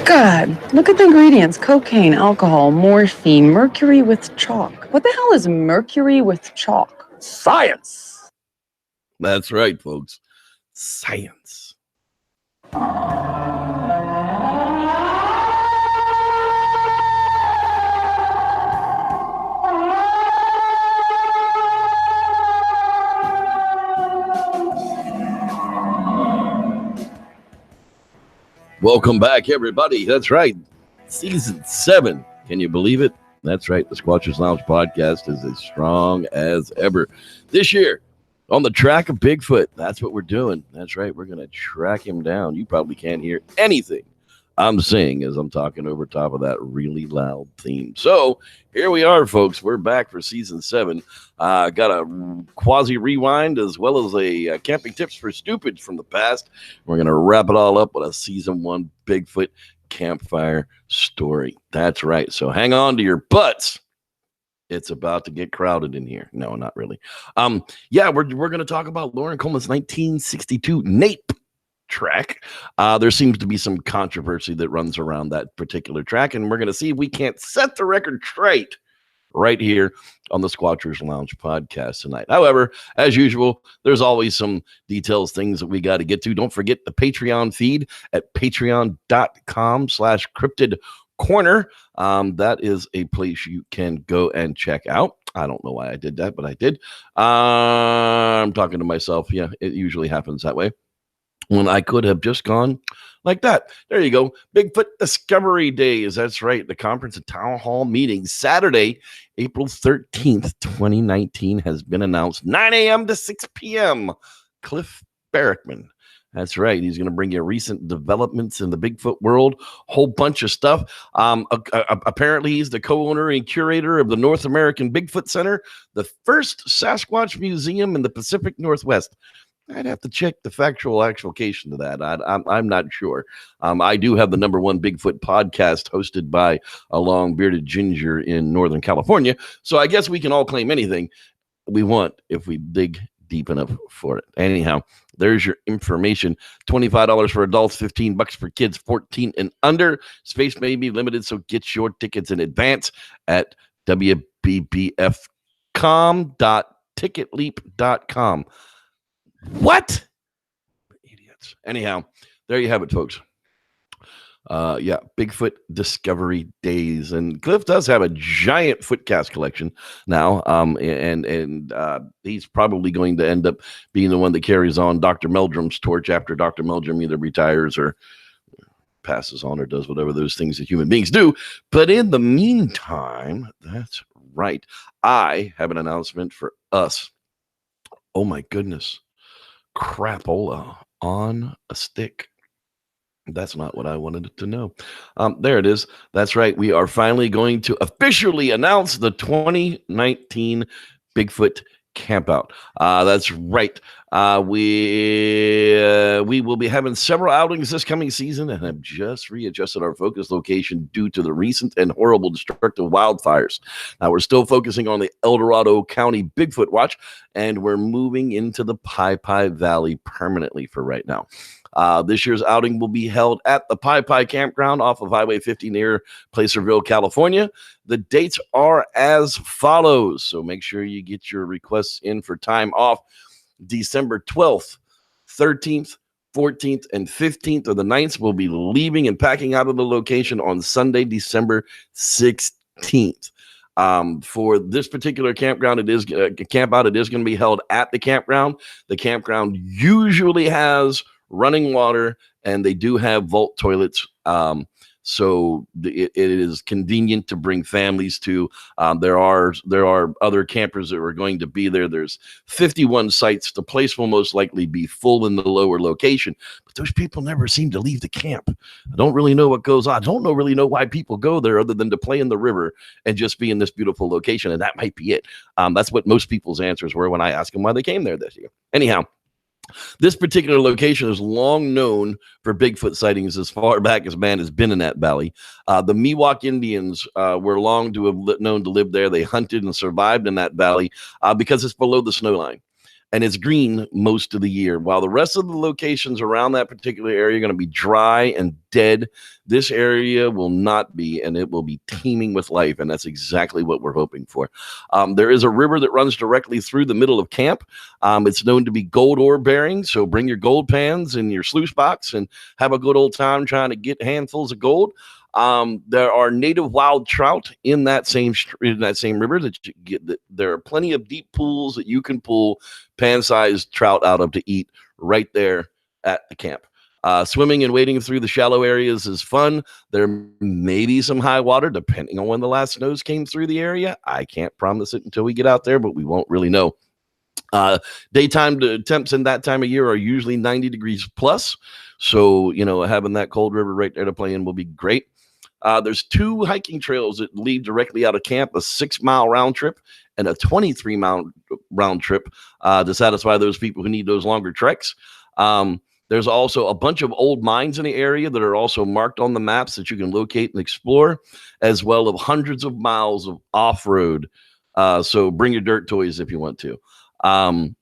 God, look at the ingredients. Cocaine, alcohol, morphine, mercury with chalk. What the hell is mercury with chalk? Science. That's right, folks. Science. Welcome back, everybody. That's right. Season 7. Can you believe it? That's right. The Squatchers Lounge podcast is as strong as ever. This year, on the track of Bigfoot. That's what we're doing. That's right. We're going to track him down. You probably can't hear anything I'm saying as I'm talking over top of that really loud theme. So here we are, folks. We're back for season 7. Got a quasi rewind as well as a camping tips for stupids from the past. We're going to wrap it all up with a season 1 Bigfoot campfire story. That's right. So hang on to your butts. It's about to get crowded in here. No, not really. Yeah, we're going to talk about Loren Coleman's 1962 NAPE track. There seems to be some controversy that runs around that particular track, and we're going to see if we can't set the record straight right here on the Squatchers Lounge podcast tonight. However, as usual, there's always some details, things that we got to get to. Don't forget the Patreon feed at patreon.com/cryptidcorner. That is a place you can go and check out. I don't know why I did that, but I did. I'm talking to myself. Yeah, it usually happens that way. When I could have just gone like that. There you go. Bigfoot Discovery Days. That's right. The conference and town hall meeting Saturday, April 13th, 2019 has been announced. 9 a.m. to 6 p.m. Cliff Barrickman. That's right. He's going to bring you recent developments in the Bigfoot world, whole bunch of stuff. Apparently, he's the co-owner and curator of the North American Bigfoot Center, the first Sasquatch museum in the Pacific Northwest. I'd have to check the actualization to that. I'm not sure. I do have the #1 Bigfoot podcast hosted by a long-bearded ginger in Northern California. So I guess we can all claim anything we want if we dig deep enough for it. Anyhow, there's your information. $25 for adults, $15 for kids 14 and under. Space may be limited, so get your tickets in advance at wbbfcom.ticketleap.com. What? Idiots. Anyhow, there you have it, folks. Yeah, Bigfoot Discovery Days. And Cliff does have a giant footcast collection now. And he's probably going to end up being the one that carries on Dr. Meldrum's torch after Dr. Meldrum either retires or passes on or does whatever those things that human beings do. But in the meantime, that's right. I have an announcement for us. Oh my goodness. Crapola on a stick. That's not what I wanted to know. There it is. That's right. We are finally going to officially announce the 2019 Bigfoot Campout. That's right. We will be having several outings this coming season and have just readjusted our focus location due to the recent and horrible destructive wildfires. Now we're still focusing on the El Dorado County Bigfoot Watch, and we're moving into the Pi Valley permanently for right now. This year's outing will be held at the Pi Campground off of Highway 50 near Placerville, California. The dates are as follows, so make sure you get your requests in for time off. December 12th, 13th, 14th, and 15th, or the 9th, will be leaving and packing out of the location on Sunday, December 16th. For this particular campground, it is camp out. It is going to be held at the campground. The campground usually has running water, and they do have vault toilets. So it is convenient to bring families to. There are other campers that are going to be there. There's 51 sites. The place will most likely be full in the lower location, but those people never seem to leave the camp. I don't really know what goes on. I don't really know why people go there other than to play in the river and just be in this beautiful location, and that might be it. That's what most people's answers were when I asked them why they came there this year. Anyhow, this particular location is long known for Bigfoot sightings as far back as man has been in that valley. The Miwok Indians were long to have known to live there. They hunted and survived in that valley because it's below the snow line. and it's green most of the year. While the rest of the locations around that particular area are going to be dry and dead, this area will not be, and it will be teeming with life, and that's exactly what we're hoping for. There is a river that runs directly through the middle of camp. It's known to be gold ore bearing, so bring your gold pans and your sluice box and have a good old time trying to get handfuls of gold. There are native wild trout in that same river that you get. There are plenty of deep pools that you can pull pan-sized trout out of to eat right there at the camp. Swimming and wading through the shallow areas is fun. There may be some high water depending on when the last snows came through the area. I can't promise it until we get out there, but we won't really know. Daytime temps in that time of year are usually 90 degrees plus. So, having that cold river right there to play in will be great. There's 2 hiking trails that lead directly out of camp, a 6-mile round trip and a 23-mile round trip to satisfy those people who need those longer treks. There's also a bunch of old mines in the area that are also marked on the maps that you can locate and explore, as well as hundreds of miles of off-road. So bring your dirt toys if you want to.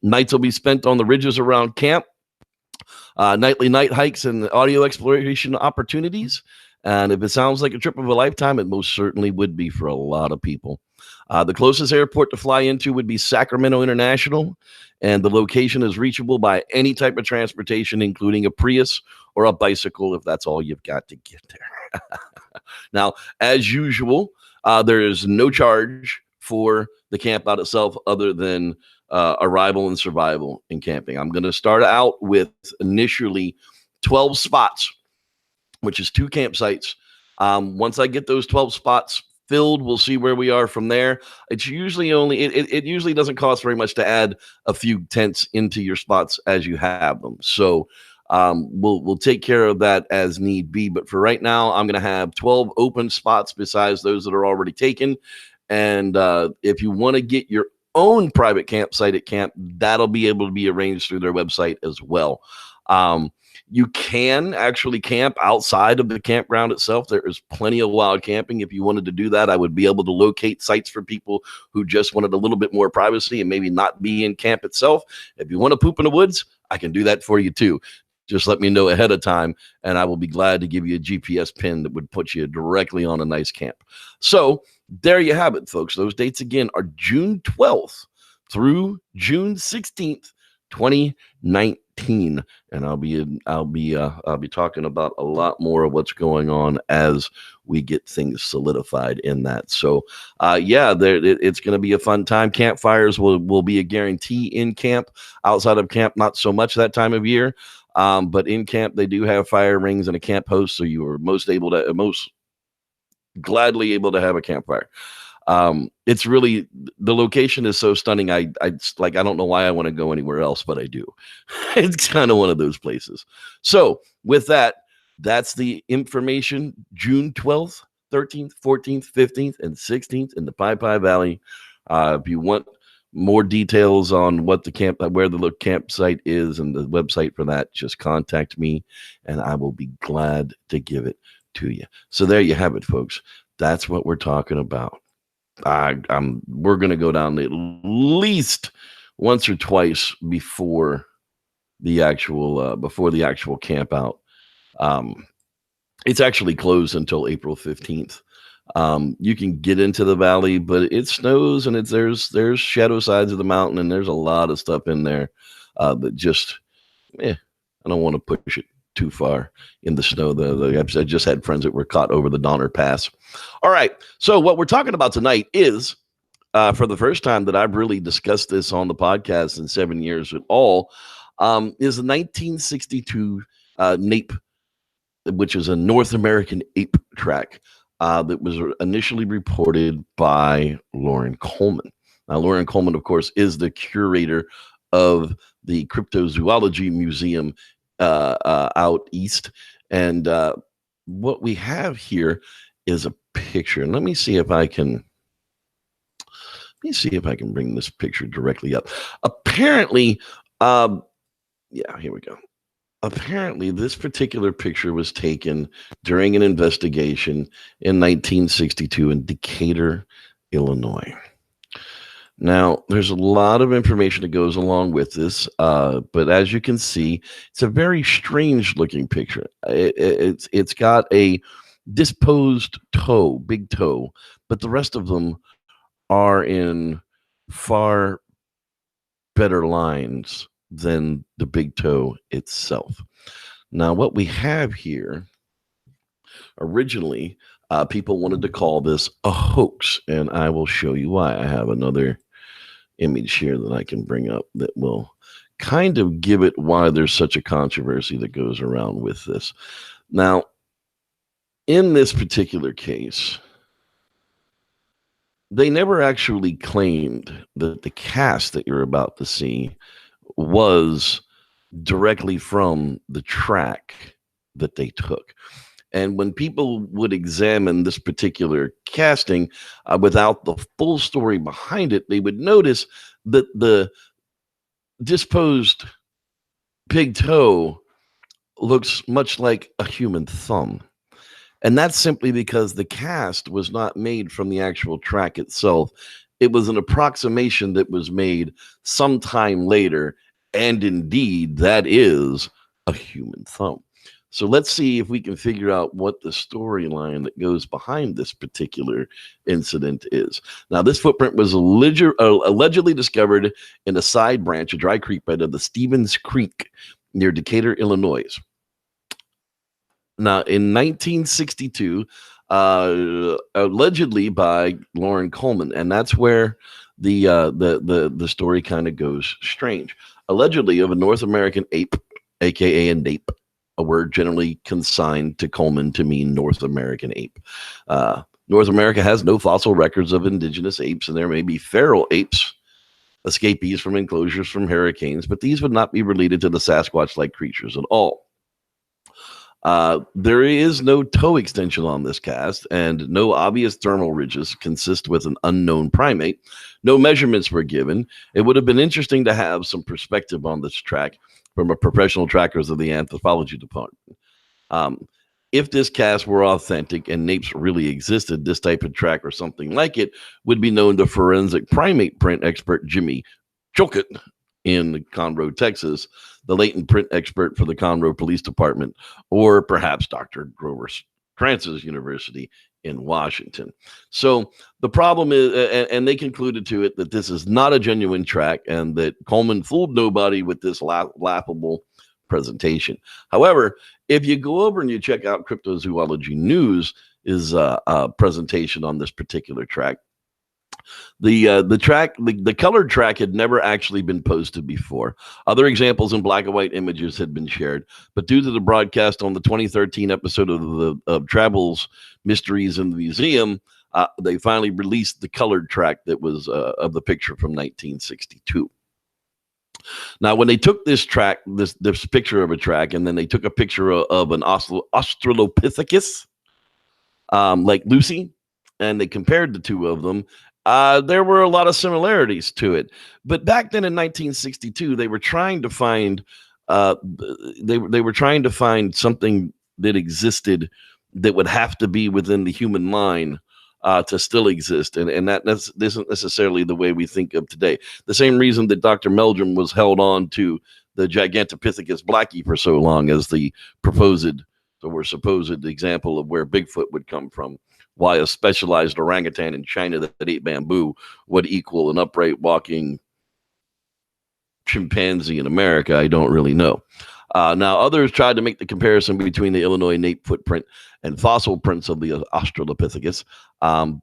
Nights will be spent on the ridges around camp, nightly night hikes and audio exploration opportunities. And if it sounds like a trip of a lifetime, it most certainly would be for a lot of people. The closest airport to fly into would be Sacramento International, and the location is reachable by any type of transportation, including a Prius or a bicycle, if that's all you've got to get there. Now, as usual, there is no charge for the camp out itself other than arrival and survival and camping. I'm going to start out with initially 12 spots, which is 2 campsites. Once I get those 12 spots filled, we'll see where we are from there. It's usually it usually doesn't cost very much to add a few tents into your spots as you have them. So we'll take care of that as need be. But for right now, I'm going to have 12 open spots besides those that are already taken. And if you want to get your own private campsite at camp, that'll be able to be arranged through their website as well. You can actually camp outside of the campground itself. There is plenty of wild camping. If you wanted to do that, I would be able to locate sites for people who just wanted a little bit more privacy and maybe not be in camp itself. If you want to poop in the woods, I can do that for you too. Just let me know ahead of time, and I will be glad to give you a GPS pin that would put you directly on a nice camp. So there you have it, folks. Those dates again are June 12th through June 16th, 2019, and I'll be talking about a lot more of what's going on as we get things solidified in that. So it's going to be a fun time. Campfires will be a guarantee in camp. Outside of camp, not so much that time of year, but in camp they do have fire rings and a camp host, so you are most gladly able to have a campfire. It's really, the location is so stunning. I don't know why I want to go anywhere else, but I do. It's kind of one of those places. So with that, that's the information. June 12th, 13th, 14th, 15th, and 16th in the Pi Valley. If you want more details on where the campsite is and the website for that, just contact me and I will be glad to give it to you. So there you have it, folks. That's what we're talking about. We're going to go down at least once or twice before the actual camp out. It's actually closed until April 15th. You can get into the valley, but it snows and there's shadow sides of the mountain, and there's a lot of stuff in there that just, I don't want to push it too far in the snow. I just had friends that were caught over the Donner Pass. All right. So what we're talking about tonight is, for the first time that I've really discussed this on the podcast in 7 years at all, is the 1962 NAPE, which is a North American ape track that was initially reported by Loren Coleman. Now, Loren Coleman, of course, is the curator of the Cryptozoology Museum out east, and what we have here is a picture. And let me see if I can bring this picture directly up. Apparently, here we go. Apparently, this particular picture was taken during an investigation in 1962 in Decatur, Illinois. Now, there's a lot of information that goes along with this, but as you can see, it's a very strange looking picture. It's got a disposed toe, big toe, but the rest of them are in far better lines than the big toe itself. Now, what we have here originally, people wanted to call this a hoax, and I will show you why. I have another image here that I can bring up that will kind of give it why there's such a controversy that goes around with this. Now, in this particular case, they never actually claimed that the cast that you're about to see was directly from the track that they took. And when people would examine this particular casting without the full story behind it, they would notice that the disposed big toe looks much like a human thumb. And that's simply because the cast was not made from the actual track itself. It was an approximation that was made sometime later. And indeed, that is a human thumb. So let's see if we can figure out what the storyline that goes behind this particular incident is. Now, this footprint was allegedly discovered in a side branch, a dry creek bed of the Stevens Creek near Decatur, Illinois. Now, in 1962, allegedly by Loren Coleman, and that's where the story kind of goes strange. Allegedly of a North American ape, aka a NAPE, a word generally consigned to Coleman to mean North American ape. North America has no fossil records of indigenous apes, and there may be feral apes, escapees from enclosures from hurricanes, but these would not be related to the Sasquatch-like creatures at all. There is no toe extension on this cast, and no obvious thermal ridges consist with an unknown primate. No measurements were given. It would have been interesting to have some perspective on this track from a professional trackers of the anthropology department. If this cast were authentic and NAPEs really existed, this type of track or something like it would be known to forensic primate print expert Jimmy Chilcott in Conroe, Texas, the latent print expert for the Conroe Police Department, or perhaps Dr. Grover Krantz's University in Washington. So the problem is, and they concluded to it that this is not a genuine track and that Coleman fooled nobody with this laughable presentation. However, if you go over and you check out Cryptozoology News, is a presentation on this particular track. The colored track had never actually been posted before. Other examples in black and white images had been shared, but due to the broadcast on the 2013 episode of Travels Mysteries in the Museum, they finally released the colored track that was of the picture from 1962. Now, when they took this track, this picture of a track, and then they took a picture of an Australopithecus, like Lucy, and they compared the two of them, there were a lot of similarities to it. But back then in 1962, they were trying to find they were trying to find something that existed that would have to be within the human mind to still exist, and that isn't necessarily the way we think of today. The same reason that Dr. Meldrum was held on to the Gigantopithecus blackie for so long as the supposed example of where Bigfoot would come from. Why a specialized orangutan in China that ate bamboo would equal an upright walking chimpanzee in America, I don't really know. Now, others tried to make the comparison between the Illinois NAPE footprint and fossil prints of the Australopithecus,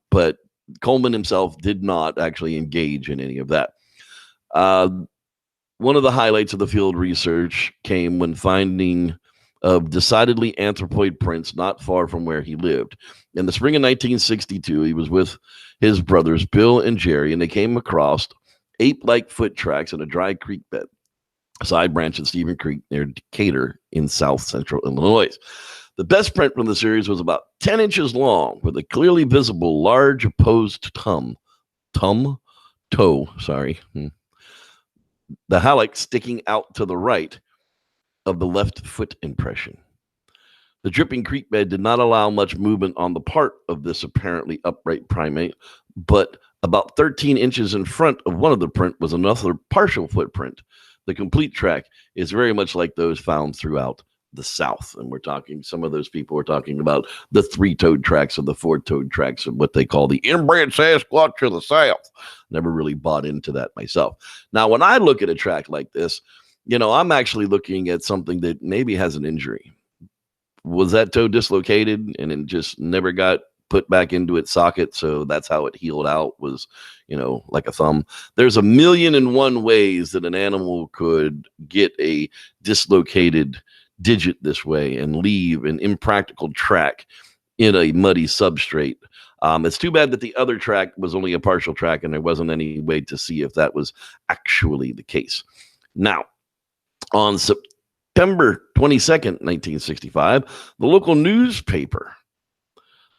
but Coleman himself did not actually engage in any of that. One of the highlights of the field research came when finding of decidedly anthropoid prints not far from where he lived. In the spring of 1962, he was with his brothers, Bill and Jerry, and they came across ape-like foot tracks in a dry creek bed, a side branch of Stevens Creek near Decatur in south central Illinois. The best print from the series was about 10 inches long with a clearly visible large opposed toe, the hallux sticking out to the right of the left foot impression. The dripping creek bed did not allow much movement on the part of this apparently upright primate, but About 13 inches in front of one of the print was another partial footprint. The complete track is very much like those found throughout the South. And we're talking, some of those people were talking about the 3-toed tracks or the 4-toed tracks of what they call the inbred Sasquatch of the South. Never really bought into that myself. Now, when I look at a track like this, I'm actually looking at something that maybe has an injury. Was that toe dislocated and it just never got put back into its socket? So that's how it healed out, was, like a thumb. There's 1,000,001 ways that an animal could get a dislocated digit this way and leave an impractical track in a muddy substrate. It's too bad that the other track was only a partial track and there wasn't any way to see if that was actually the case. Now, on September 22nd, 1965, the local newspaper,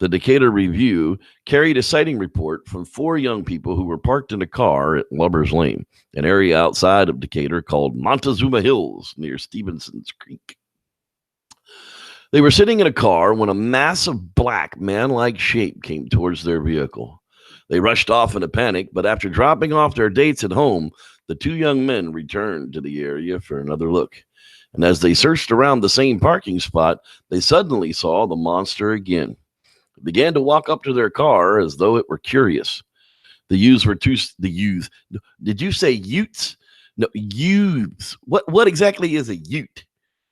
the Decatur Review, carried a sighting report from 4 young people who were parked in a car at Lubbers Lane, an area outside of Decatur called Montezuma Hills near Stevenson's Creek. They were sitting in a car when a massive black man-like shape came towards their vehicle. They rushed off in a panic, but after dropping off their dates at home, the 2 young men returned to the area for another look. And as they searched around the same parking spot, they suddenly saw the monster again. It began to walk up to their car as though it were curious. The youths were did you say utes? No, youths. What exactly is a ute?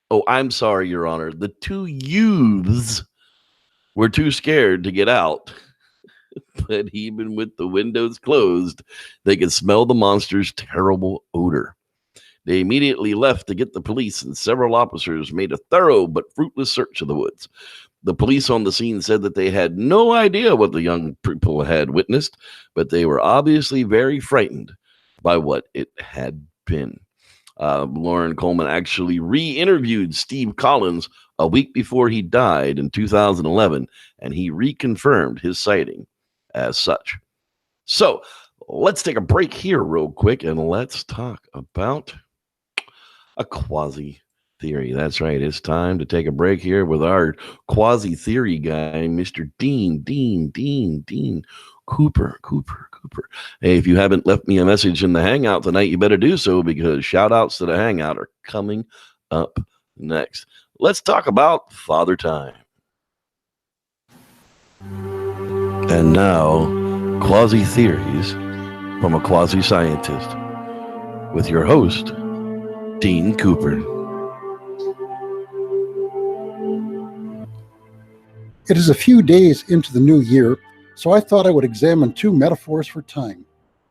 Oh, I'm sorry, Your Honor. The 2 youths were too scared to get out. But even with the windows closed, they could smell the monster's terrible odor. They immediately left to get the police, and several officers made a thorough but fruitless search of the woods. The police on the scene said that they had no idea what the young people had witnessed, but they were obviously very frightened by what it had been. Loren Coleman actually re-interviewed Steve Collins a week before he died in 2011, and he reconfirmed his sighting as such. So let's take a break here real quick, and let's talk about a quasi-theory. That's right. It's time to take a break here with our quasi-theory guy, Mr. Dean Cooper. Hey, if you haven't left me a message in the Hangout tonight, you better do so, because shout outs to the Hangout are coming up next. Let's talk about Father Time. And now, quasi-theories from a quasi-scientist with your host, Dean Cooper. It is a few days into the new year, so I thought I would examine 2 metaphors for time.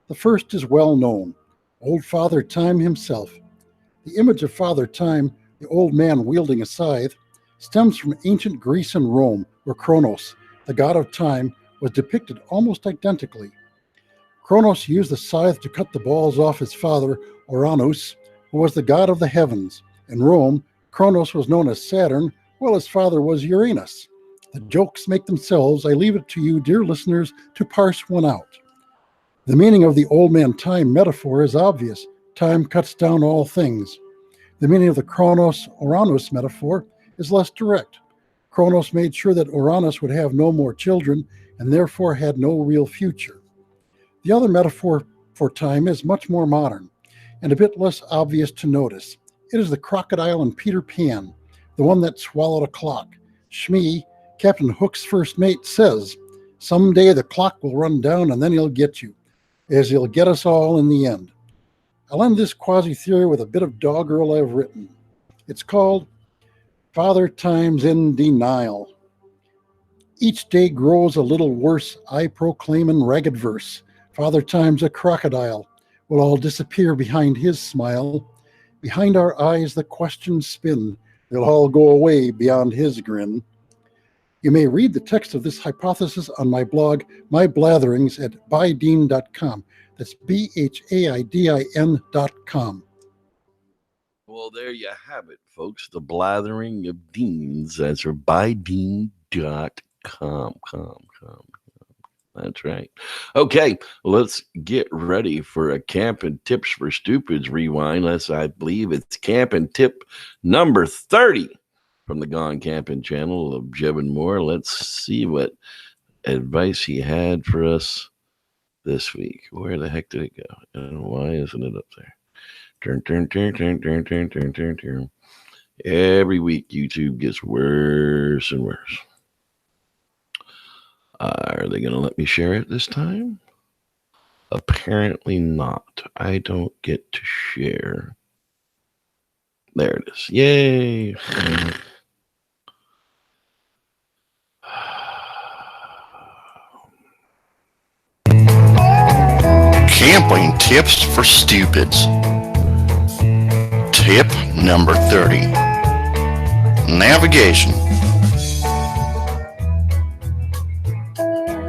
The first is well known, Old Father Time himself. The image of Father Time, the old man wielding a scythe, stems from ancient Greece and Rome, where Kronos, the god of time, was depicted almost identically. Kronos used the scythe to cut the balls off his father, Uranus, who was the god of the heavens. In Rome, Kronos was known as Saturn, while his father was Uranus. The jokes make themselves. I leave it to you, dear listeners, to parse one out. The meaning of the old man time metaphor is obvious. Time cuts down all things. The meaning of the Kronos-Uranus metaphor is less direct. Kronos made sure that Uranus would have no more children and therefore had no real future. The other metaphor for time is much more modern and a bit less obvious to notice. It is the crocodile in Peter Pan, the one that swallowed a clock. Shmi, Captain Hook's first mate, says, "Someday the clock will run down and then he'll get you, as he'll get us all in the end." I'll end this quasi-theory with a bit of doggerel I've written. It's called Father Time's in Denial. Each day grows a little worse, I proclaim in ragged verse. Father Time's a crocodile, will all disappear behind his smile. Behind our eyes the questions spin, they'll all go away beyond his grin. You may read the text of this hypothesis on my blog, My Blatherings, at bydean.com. That's BHAIDIN.com. Well, there you have it, folks. The Blathering of Deans. That's for bydean.com. That's right. Okay, let's get ready for a Camping Tips for Stupids rewind. I believe it's Camping Tip number 30 from the Gone Camping channel of Jevin Moore. Let's see what advice he had for us this week. Where the heck did it go? And why isn't it up there? Turn. Every week, YouTube gets worse and worse. Are they going to let me share it this time? Apparently not. I don't get to share. There it is. Yay. Camping tips for stupids. Tip number 30. Navigation.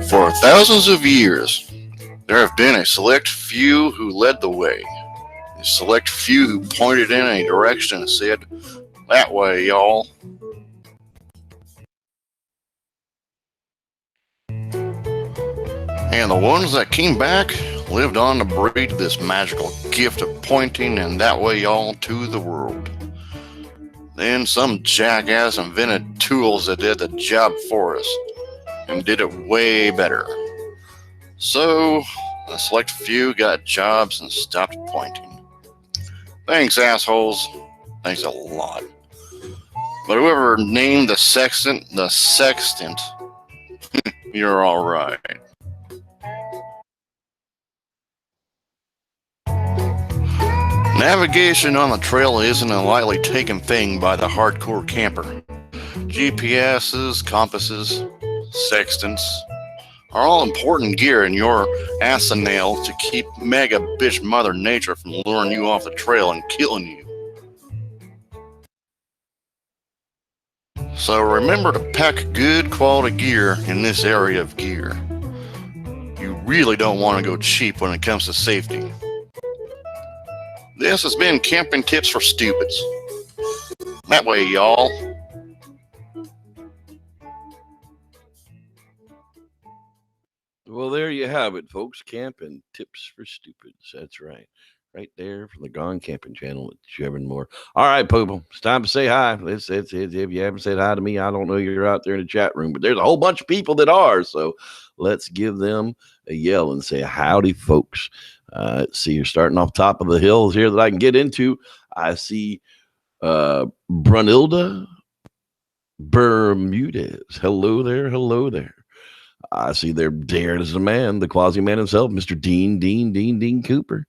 For thousands of years, there have been a select few who led the way. A select few who pointed in a direction and said, "That way, y'all." And the ones that came back lived on to breed this magical gift of pointing and that way, y'all, to the world. Then some jackass invented tools that did the job for us and did it way better. So, a select few got jobs and stopped pointing. Thanks, assholes. Thanks a lot. But whoever named the sextant, you're all right. Navigation on the trail isn't a lightly taken thing by the hardcore camper. GPSs, compasses, sextants are all important gear in your arsenal to keep mega bitch Mother Nature from luring you off the trail and killing you. So remember to pack good quality gear in this area of gear. You really don't want to go cheap when it comes to safety. This has been Camping Tips for Stupids. That way, y'all. Well, there you have it, folks. Camping Tips for Stupids. That's right. Right there from the Gone Camping channel with Trevor Moore. All right, people. It's time to say hi. It's, if you haven't said hi to me, I don't know you're out there in the chat room, but there's a whole bunch of people that are. So let's give them a yell and say, howdy, folks. See, you're starting off top of the hills here that I can get into. I see Brunilda Bermudez. Hello there. Hello there. I see there is a man, the quasi-man himself, Mr. Dean Cooper.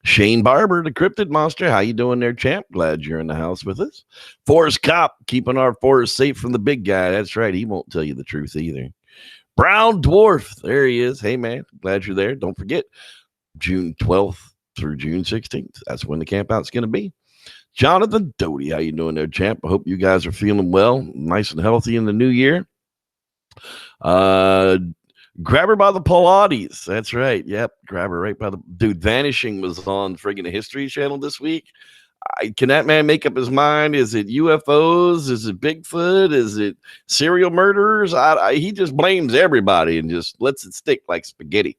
Shane Barber, the cryptid monster. How you doing there, champ? Glad you're in the house with us. Forrest Cop, keeping our forest safe from the big guy. That's right. He won't tell you the truth either. Brown Dwarf. There he is. Hey, man. Glad you're there. Don't forget, June 12th through June 16th. That's when the campout's going to be. Jonathan Doty, how you doing there, champ? I hope you guys are feeling well, nice and healthy in the new year. Grab her by the Pilates. That's right. Yep. Grab her right by the dude. Vanishing was on friggin' History Channel this week. Can that man make up his mind? Is it UFOs? Is it Bigfoot? Is it serial murderers? He just blames everybody and just lets it stick like spaghetti.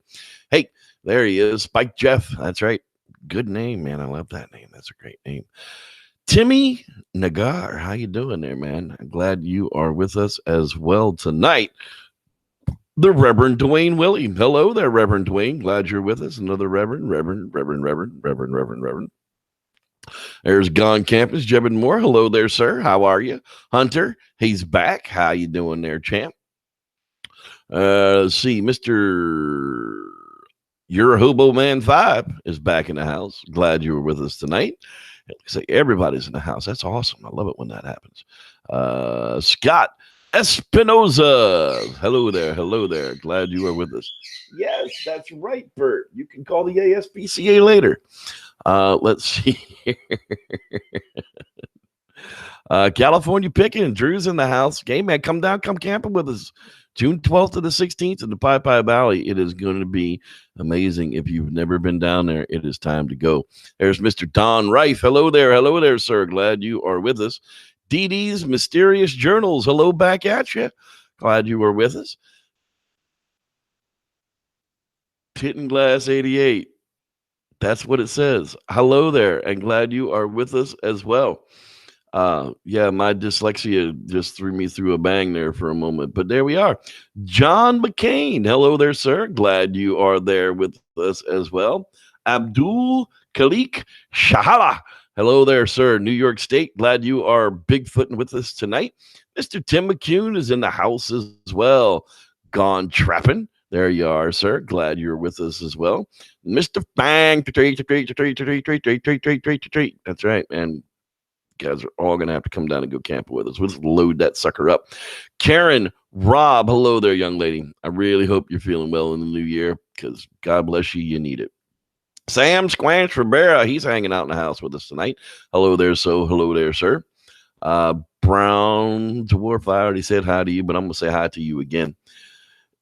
Hey, there he is. Spike Jeff. That's right. Good name, man. I love that name. That's a great name. Timmy Nagar. How you doing there, man? I'm glad you are with us as well tonight. The Reverend Dwayne William. Hello there, Reverend Dwayne. Glad you're with us. Another Reverend. There's Gone Campus, Jebin Moore. Hello there, sir. How are you? Hunter, he's back. How you doing there, champ? Let's see, Mr. You're a Hobo Man 5 is back in the house. Glad you were with us tonight. Say everybody's in the house. That's awesome. I love it when that happens. Scott Espinoza. Hello there. Hello there. Glad you are with us. Yes, that's right, Bert. You can call the ASPCA later. Let's see here. California Picking. Drew's in the house. Hey, man, come down. Come camping with us. June 12th to the 16th in the Pi Valley. It is going to be amazing. If you've never been down there, it is time to go. There's Mr. Don Rife. Hello there. Hello there, sir. Glad you are with us. Dee Dee's Mysterious Journals. Hello back at you. Glad you were with us. Titten Glass 88. That's what it says. Hello there, and glad you are with us as well. Yeah, my dyslexia just threw me through a bang there for a moment, but there we are. John McCain, hello there, sir. Glad you are there with us as well. Abdul Khalik Shahala, hello there, sir. New York State, glad you are Bigfooting with us tonight. Mr. Tim McCune is in the house as well. Gone trapping. There you are, sir. Glad you're with us as well. Mr. Bang. That's right, man. Guys are all going to have to come down and go camping with us. Let's load that sucker up. Karen, Rob, hello there, young lady. I really hope you're feeling well in the new year because God bless you. You need it. Sam Squanch Rivera, he's hanging out in the house with us tonight. Hello there, hello there, sir. Brown Dwarf, I already said hi to you, but I'm going to say hi to you again.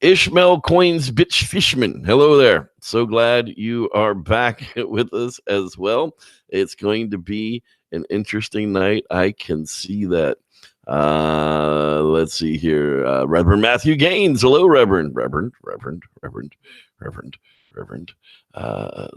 Ishmael Coins Bitch Fishman, hello there. So glad you are back with us as well. It's going to be an interesting night. I can see that. Let's see here. Reverend Matthew Gaines. Hello, Reverend.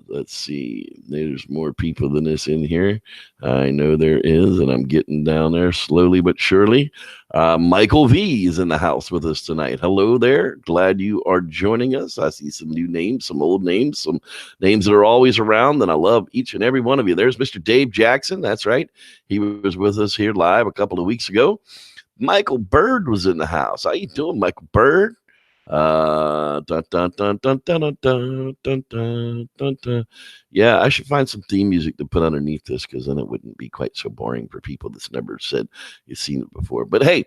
Let's see. There's more people than this in here. I know there is, and I'm getting down there slowly but surely. Michael V is in the house with us tonight. Hello there. Glad you are joining us. I see some new names, some old names, some names that are always around, and I love each and every one of you. There's Mr. Dave Jackson. That's right. He was with us here live a couple of weeks ago. Michael Bird was in the house. How you doing, Michael Bird? Yeah, I should find some theme music to put underneath this because then it wouldn't be quite so boring for people that's never said you've seen it before. But hey,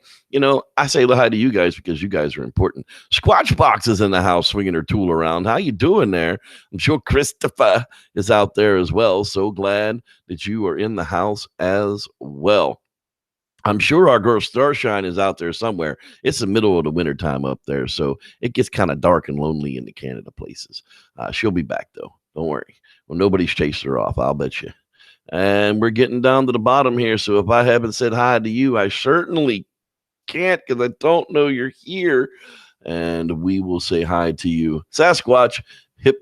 I say hi to you guys because you guys are important. Squatch Box is in the house swinging her tool around. How you doing there? I'm sure Christopher is out there as well. So glad that you are in the house as well. I'm sure our girl Starshine is out there somewhere. It's the middle of the winter time up there, so it gets kind of dark and lonely in the Canada places. She'll be back, though. Don't worry. Well, nobody's chased her off, I'll bet you. And we're getting down to the bottom here, so if I haven't said hi to you, I certainly can't because I don't know you're here. And we will say hi to you. Sasquatch Hip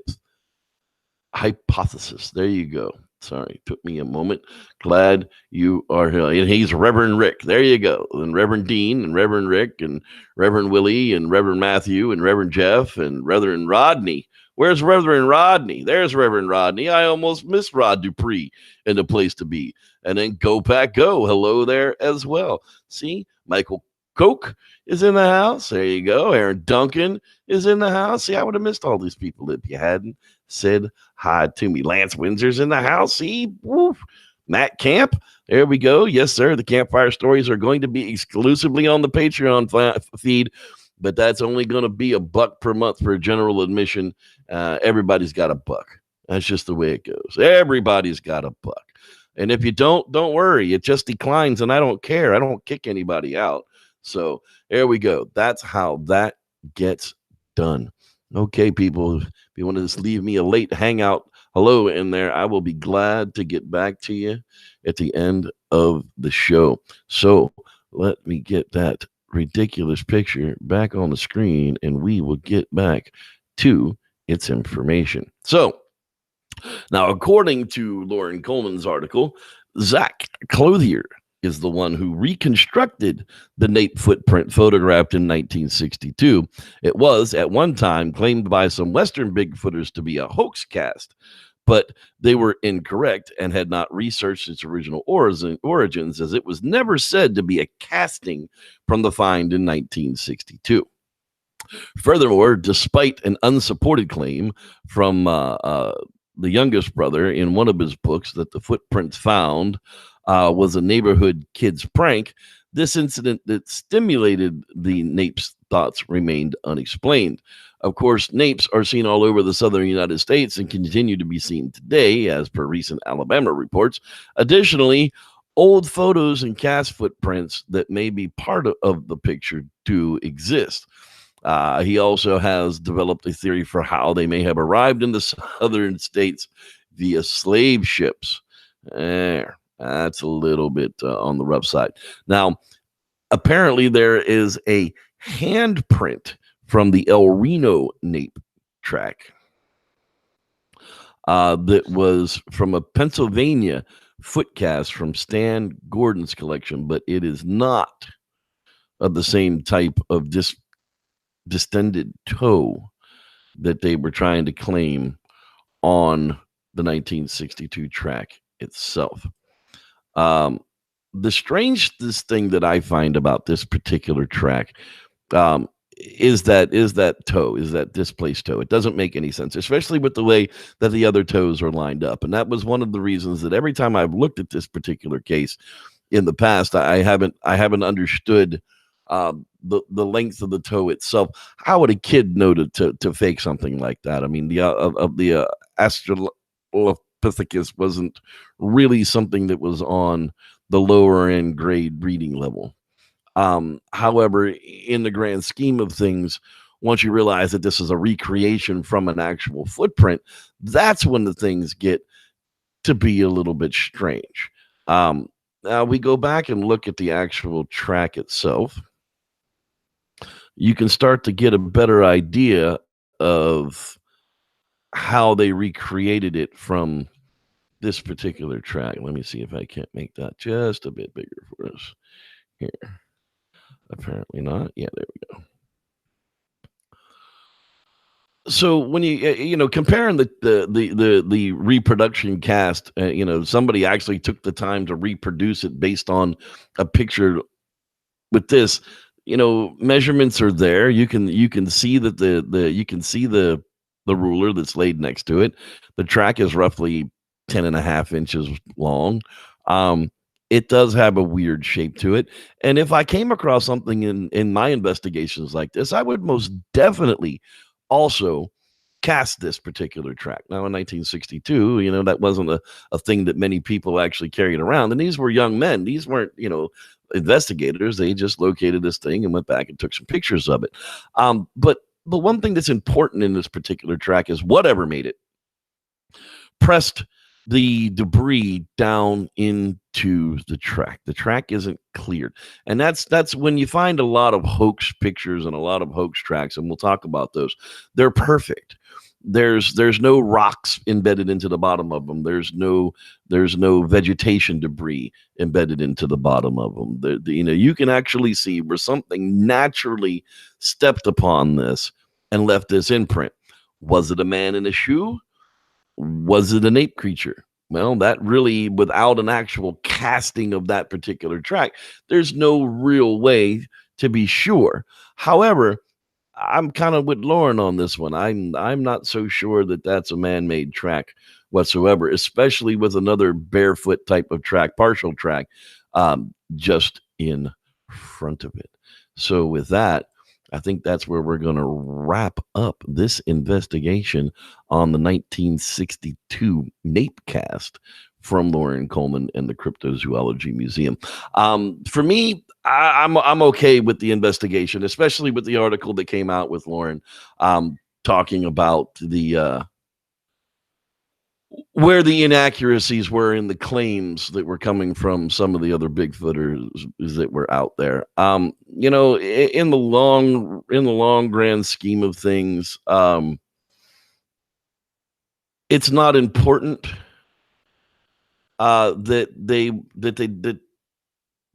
Hypothesis. There you go. Sorry, took me a moment. Glad you are here. And he's Reverend Rick. There you go. And Reverend Dean and Reverend Rick and Reverend Willie and Reverend Matthew and Reverend Jeff and Reverend Rodney. Where's Reverend Rodney? There's Reverend Rodney. I almost missed Rod Dupree in the place to be. And then Go Pack Go. Hello there as well. See, Michael Koch is in the house. There you go. Aaron Duncan is in the house. See, I would have missed all these people if you hadn't said hi to me. Lance Windsor's in the house. See, woof. Matt Camp. There we go. Yes, sir. The campfire stories are going to be exclusively on the Patreon feed, but that's only going to be $1 per month for general admission. Everybody's got $1. That's just the way it goes. Everybody's got $1. And if you don't worry. It just declines, and I don't care. I don't kick anybody out. So there we go. That's how that gets done. Okay, people, if you want to just leave me a late hangout hello in there, I will be glad to get back to you at the end of the show. So let me get that ridiculous picture back on the screen, and we will get back to its information. So now, according to Loren Coleman's article, Zach Clothier is the one who reconstructed the NAPE footprint photographed in 1962. It was, at one time, claimed by some Western Bigfooters to be a hoax cast, but they were incorrect and had not researched its original origins, as it was never said to be a casting from the find in 1962. Furthermore, despite an unsupported claim from the youngest brother in one of his books that the footprints found was a neighborhood kid's prank, this incident that stimulated the NAPE's thoughts remained unexplained. Of course, NAPEs are seen all over the southern United States and continue to be seen today, as per recent Alabama reports. Additionally, old photos and cast footprints that may be part of the picture do exist. He also has developed a theory for how they may have arrived in the southern states via slave ships. That's a little bit on the rough side. Now, apparently there is a handprint from the El Reno NAPE track that was from a Pennsylvania foot cast from Stan Gordon's collection, but it is not of the same type of distended toe that they were trying to claim on the 1962 track itself. The strangest thing that I find about this particular track is that toe, is that displaced toe. It doesn't make any sense, especially with the way that the other toes are lined up. And that was one of the reasons that every time I've looked at this particular case in the past, I haven't understood the length of the toe itself. How would a kid know to fake something like that? I mean, the Australopithecus wasn't really something that was on the lower end grade reading level. However, in the grand scheme of things, once you realize that this is a recreation from an actual footprint, that's when the things get to be a little bit strange. Now we go back and look at the actual track itself. You can start to get a better idea of how they recreated it from this particular track. Let me see if I can't make that just a bit bigger for us here. Apparently not. Yeah, there we go. So when you comparing the reproduction cast, somebody actually took the time to reproduce it based on a picture. With this, measurements are there. You can see that the ruler that's laid next to it. The track is roughly 10.5 inches long. It does have a weird shape to it. And if I came across something in my investigations like this, I would most definitely also cast this particular track. Now, in 1962, that wasn't a thing that many people actually carried around. And these were young men. These weren't, investigators. They just located this thing and went back and took some pictures of it. But the one thing that's important in this particular track is whatever made it pressed the debris down into the track. The track isn't cleared. And that's when you find a lot of hoax pictures and a lot of hoax tracks, and we'll talk about those. They're perfect. There's no rocks embedded into the bottom of them. There's no vegetation debris embedded into the bottom of them. You can actually see where something naturally stepped upon this and left this imprint. Was it a man in a shoe? Was it an ape creature? Well, that really, without an actual casting of that particular track, there's no real way to be sure. However, I'm kind of with Loren on this one. I'm not so sure that that's a man-made track whatsoever, especially with another barefoot type of track, partial track, just in front of it. So with that, I think that's where we're going to wrap up this investigation on the 1962 NAPE cast from Loren Coleman and the Cryptozoology Museum. For me, I'm okay with the investigation, especially with the article that came out with Loren talking about the where the inaccuracies were in the claims that were coming from some of the other Bigfooters that were out there. In the long grand scheme of things, it's not important that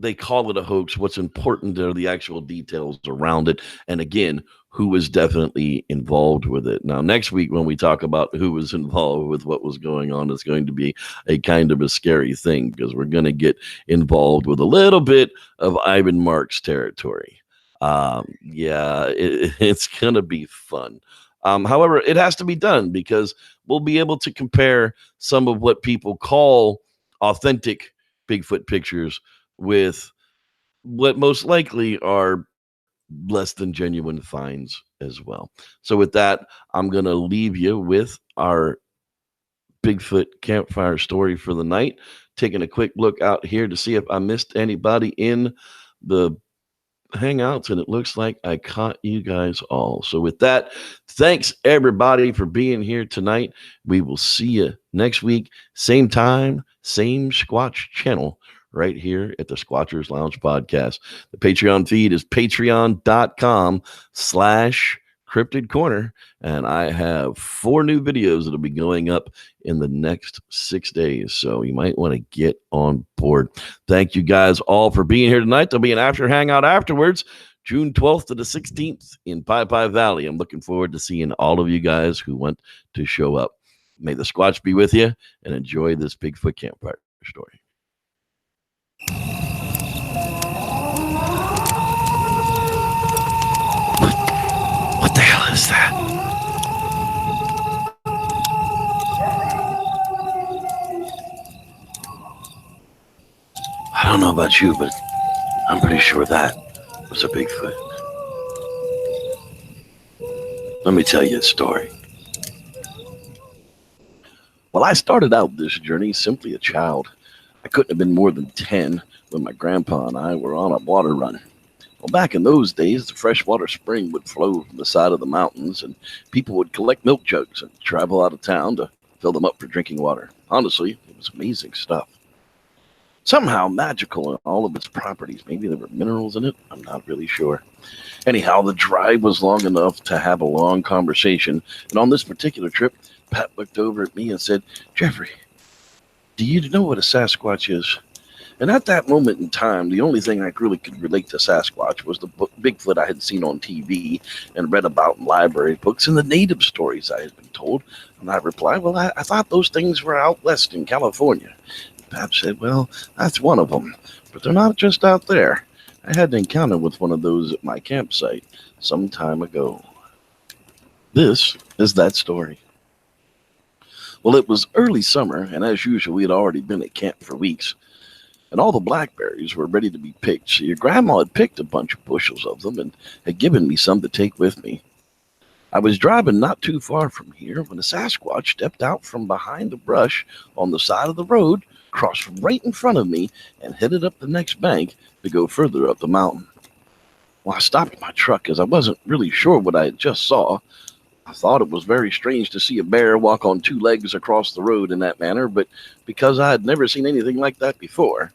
they call it a hoax. What's important are the actual details around it. And again, who was definitely involved with it. Now, next week, when we talk about who was involved with what was going on, it's going to be a kind of a scary thing because we're going to get involved with a little bit of Ivan Marks territory. It's going to be fun. However, it has to be done because we'll be able to compare some of what people call authentic Bigfoot pictures with what most likely are less than genuine finds as well. So with that, I'm going to leave you with our Bigfoot campfire story for the night. Taking a quick look out here to see if I missed anybody in the hangouts, and it looks like I caught you guys all. So with that, thanks everybody for being here tonight. We will see you next week, same time, same Squatch channel, right here at the Squatchers Lounge podcast. The Patreon feed is patreon.com/Cryptozoology. Cryptid Corner, and I have 4 new videos that'll be going up in the next 6 days. So you might want to get on board. Thank you guys all for being here tonight. There'll be an after hangout afterwards, June 12th to the 16th in Pi Valley. I'm looking forward to seeing all of you guys who want to show up. May the Squatch be with you, and enjoy this Bigfoot campfire story. What the hell is that? I don't know about you, but I'm pretty sure that was a Bigfoot. Let me tell you a story. Well, I started out this journey simply a child. I couldn't have been more than 10 when my grandpa and I were on a water run. Well, back in those days, the freshwater spring would flow from the side of the mountains, and people would collect milk jugs and travel out of town to fill them up for drinking water. Honestly, it was amazing stuff. Somehow magical in all of its properties. Maybe there were minerals in it. I'm not really sure. Anyhow, the drive was long enough to have a long conversation. And on this particular trip, Pat looked over at me and said, "Jeffrey, do you know what a Sasquatch is?" And at that moment in time, the only thing I really could relate to Sasquatch was the Bigfoot I had seen on TV and read about in library books and the native stories I had been told. And I replied, "Well, I thought those things were out west in California." Pap said, "Well, that's one of them, but they're not just out there. I had an encounter with one of those at my campsite some time ago." This is that story. Well, it was early summer, and as usual, we had already been at camp for weeks, and all the blackberries were ready to be picked. So your grandma had picked a bunch of bushels of them and had given me some to take with me. I was driving not too far from here when a Sasquatch stepped out from behind the brush on the side of the road, crossed right in front of me, and headed up the next bank to go further up the mountain. Well, I stopped my truck as I wasn't really sure what I had just saw. I thought it was very strange to see a bear walk on 2 legs across the road in that manner, but because I had never seen anything like that before,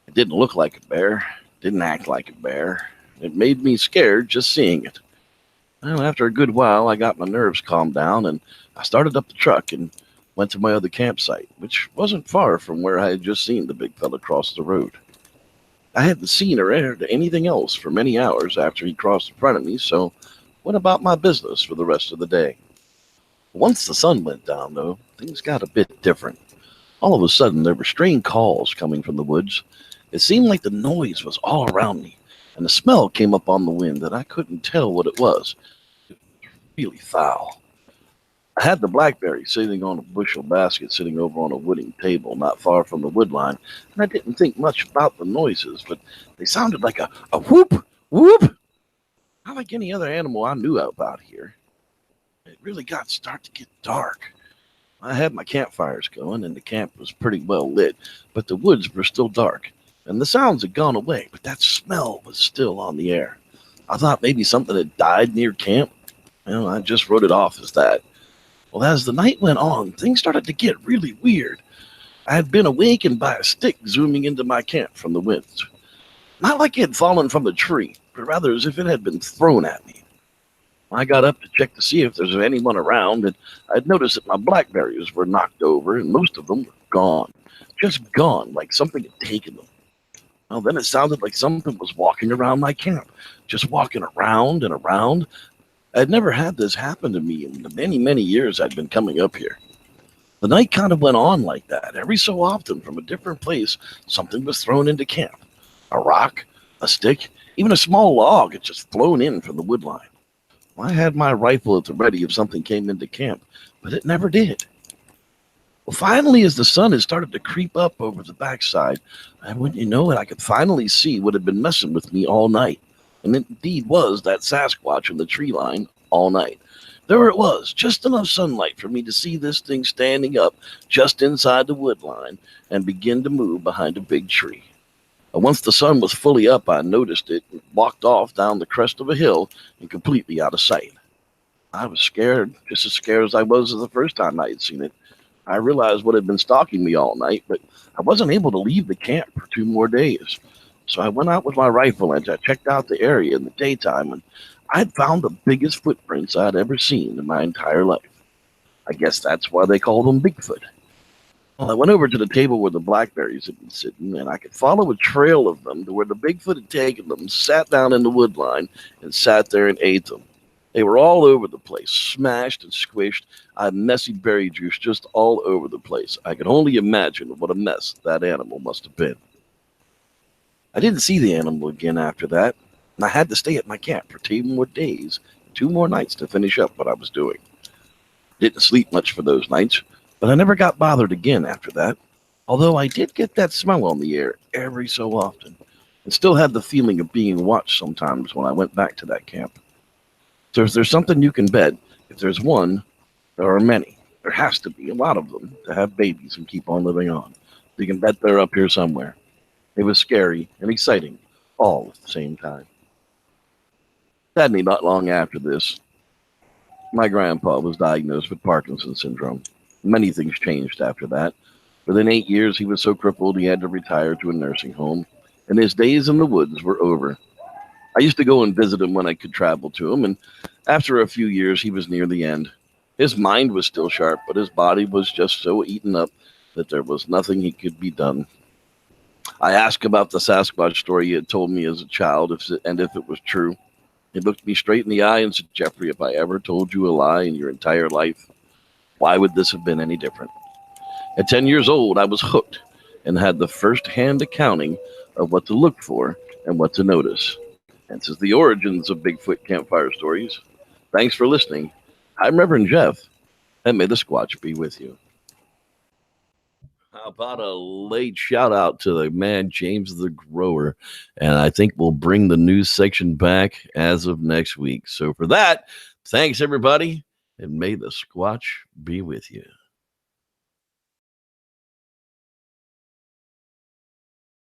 it didn't look like a bear, didn't act like a bear. It made me scared just seeing it. Well, after a good while, I got my nerves calmed down, and I started up the truck and went to my other campsite, which wasn't far from where I had just seen the big fella cross the road. I hadn't seen or heard anything else for many hours after he crossed in front of me, so went about my business for the rest of the day. Once the sun went down, though, things got a bit different. All of a sudden, there were strange calls coming from the woods. It seemed like the noise was all around me, and the smell came up on the wind that I couldn't tell what it was. It was really foul. I had the blackberry sitting on a bushel basket sitting over on a wooden table not far from the wood line, and I didn't think much about the noises, but they sounded like a whoop, whoop. Not like any other animal I knew about here. It really started to get dark. I had my campfires going, and the camp was pretty well lit, but the woods were still dark, and the sounds had gone away, but that smell was still on the air. I thought maybe something had died near camp. Well, I just wrote it off as that. Well, as the night went on, things started to get really weird. I had been awakened by a stick zooming into my camp from the winds. Not like it had fallen from the tree, but rather as if it had been thrown at me. I got up to check to see if there was anyone around, and I'd noticed that my blackberries were knocked over, and most of them were gone. Just gone, like something had taken them. Well, then it sounded like something was walking around my camp, just walking around and around. I'd never had this happen to me in the many, many years I'd been coming up here. The night kind of went on like that. Every so often, from a different place, something was thrown into camp. A rock, a stick, even a small log had just flown in from the wood line. I had my rifle at the ready if something came into camp, but it never did. Well, finally, as the sun had started to creep up over the backside, and wouldn't you know it, I could finally see what had been messing with me all night. And it indeed was that Sasquatch in the tree line all night. There it was, just enough sunlight for me to see this thing standing up just inside the wood line and begin to move behind a big tree. And once the sun was fully up, I noticed it and walked off down the crest of a hill and completely out of sight. I was scared, just as scared as I was the first time I had seen it. I realized what had been stalking me all night, but I wasn't able to leave the camp for 2 more days. So I went out with my rifle and I checked out the area in the daytime, and I'd found the biggest footprints I'd ever seen in my entire life. I guess that's why they call them Bigfoot. Well, I went over to the table where the blackberries had been sitting, and I could follow a trail of them to where the Bigfoot had taken them, sat down in the wood line, and sat there and ate them. They were all over the place, smashed and squished. I had messy berry juice just all over the place. I could only imagine what a mess that animal must have been. I didn't see the animal again after that, and I had to stay at my camp for 2 more days, 2 more nights to finish up what I was doing. Didn't sleep much for those nights, but I never got bothered again after that, although I did get that smell on the air every so often, and still had the feeling of being watched sometimes when I went back to that camp. So if there's something you can bet, if there's one, there are many. There has to be a lot of them to have babies and keep on living on. You can bet they're up here somewhere. It was scary and exciting, all at the same time. Sadly, not long after this, my grandpa was diagnosed with Parkinson's syndrome. Many things changed after that. Within 8 years, he was so crippled he had to retire to a nursing home, and his days in the woods were over. I used to go and visit him when I could travel to him, and after a few years, he was near the end. His mind was still sharp, but his body was just so eaten up that there was nothing he could be done. I asked about the Sasquatch story he had told me as a child, if it was true. He looked me straight in the eye and said, "Jeffrey, if I ever told you a lie in your entire life, why would this have been any different?" At 10 years old, I was hooked and had the first-hand accounting of what to look for and what to notice. And this is the origins of Bigfoot Campfire Stories. Thanks for listening. I'm Reverend Jeff, and may the Squatch be with you. How about a late shout out to the man, James the Grower? And I think we'll bring the news section back as of next week. So for that, thanks everybody, and may the Squatch be with you.